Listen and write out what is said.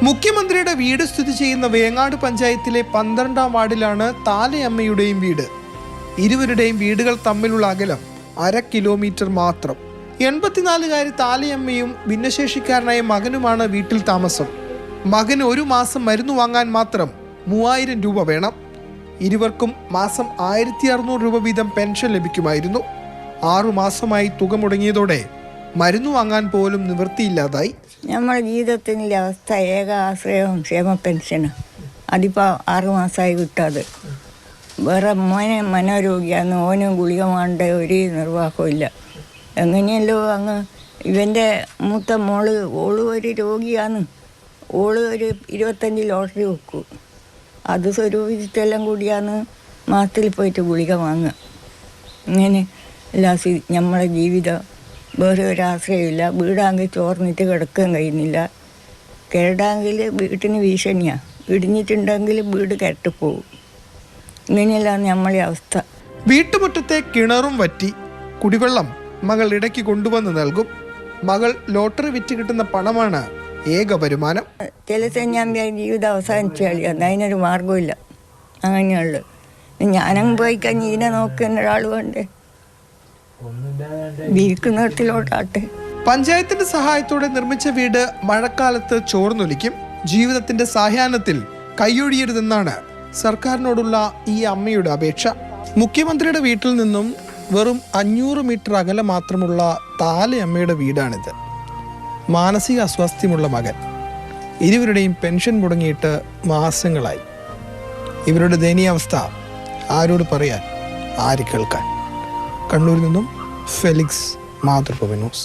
മുഖ്യമന്ത്രിയുടെ വീട് സ്ഥിതി ചെയ്യുന്ന വേങ്ങാട് പഞ്ചായത്തിലെ 12ാം വാർഡിലാണ് താലയമ്മയുടെയും വീട്. ഇരുവരുടെയും വീടുകൾ തമ്മിലുള്ള അകലം 1/2 കിലോമീറ്റർ മാത്രം. 84-കാരി താലയമ്മയും ഭിന്നശേഷിക്കാരനായ മകനുമാണ് വീട്ടിൽ താമസം. മകന് 1 മാസം മരുന്ന് വാങ്ങാൻ മാത്രം 3000 രൂപ വേണം. ഇരുവർക്കും മാസം 1600 രൂപ വീതം പെൻഷൻ ലഭിക്കുമായിരുന്നു. 6 മാസമായി തുക മുടങ്ങിയതോടെ മരുന്ന് വാങ്ങാൻ പോലും നിവൃത്തിയില്ലാതായി. നമ്മുടെ ജീവിതത്തിൻ്റെ അവസ്ഥ ഏക ആശ്രയവും ക്ഷേമ പെൻഷന്. അതിപ്പോൾ 6 മാസമായി കിട്ടാതെ. വേറെ മോനെ മനോരോഗിയാണ്, ഓനും ഗുളിക വേണ്ട ഒരു നിർവാഹവും ഇല്ല. എങ്ങനെയല്ലോ അങ്ങ് ഇവൻ്റെ മൂത്ത ഓള് ഒരു രോഗിയാണ്. ഓള് ഒരു 25 ലോട്ടറി വെക്കും. അത് സ്വരൂപിച്ചിട്ടെല്ലാം കൂടിയാണ് മാസത്തിൽ പോയിട്ട് ഗുളിക വാങ്ങുക. ഇങ്ങനെ നമ്മളെ ജീവിതം വേറെ ഒരാശ്രയമില്ല. വീടാങ്കിൽ ചോർന്നിട്ട് കിടക്കാൻ കഴിയുന്നില്ല. കിരടാങ്കിൽ വീട്ടിന് ഭീഷണിയാണ്. ഇടിഞ്ഞിട്ടുണ്ടെങ്കിൽ വീട് കെട്ടിപ്പോവും. ഇങ്ങനെയല്ലാണ് നമ്മളെ അവസ്ഥ. വീട്ടുമുറ്റത്തെ കിണറും വറ്റി. കുടിവെള്ളം മകൾ ഇടയ്ക്ക് കൊണ്ടുവന്ന് നൽകും. മകൾ ലോട്ടറി വിറ്റ് കിട്ടുന്ന പണമാണ് ഏക വരുമാനം. ചില ഞാൻ ജീവിതം അവസാനിച്ച് കളിയാണ്. അതിനൊരു മാർഗമില്ല. അങ്ങനെയുള്ളു. ഞാനങ്ങ് പോയി കഴിഞ്ഞ് ഇതിനെ നോക്കുന്ന ഒരാൾ വേണ്ടേ? വീർക്കുന്നിടത്തിലോട്ടാട്ടെ. പഞ്ചായത്തിന്റെ സഹായത്തോടെ നിർമ്മിച്ച വീട് മഴക്കാലത്ത് ചോർന്നൊലിക്കും. ജീവിതത്തിന്റെ സായാഹ്നത്തിൽ കൈയൊഴിയരുതെന്നാണ് സർക്കാരിനോടുള്ള ഈ അമ്മയുടെ അപേക്ഷ. മുഖ്യമന്ത്രിയുടെ വീട്ടിൽ നിന്നും വെറും 500 മീറ്റർ അകലെ മാത്രമുള്ള താലയമ്മയുടെ വീടാണിത്. മാനസിക അസ്വാസ്ഥ്യമുള്ള മകൻ. ഇരുവരുടെയും പെൻഷൻ മുടങ്ങിയിട്ട് മാസങ്ങളായി. ഇവരുടെ ദയനീയാവസ്ഥ ആരോട് പറയാൻ, ആര് കേൾക്കാൻ? കണ്ണൂരിൽ നിന്നും ഫെലിക്സ്, മാതൃഭൂമി ന്യൂസ്.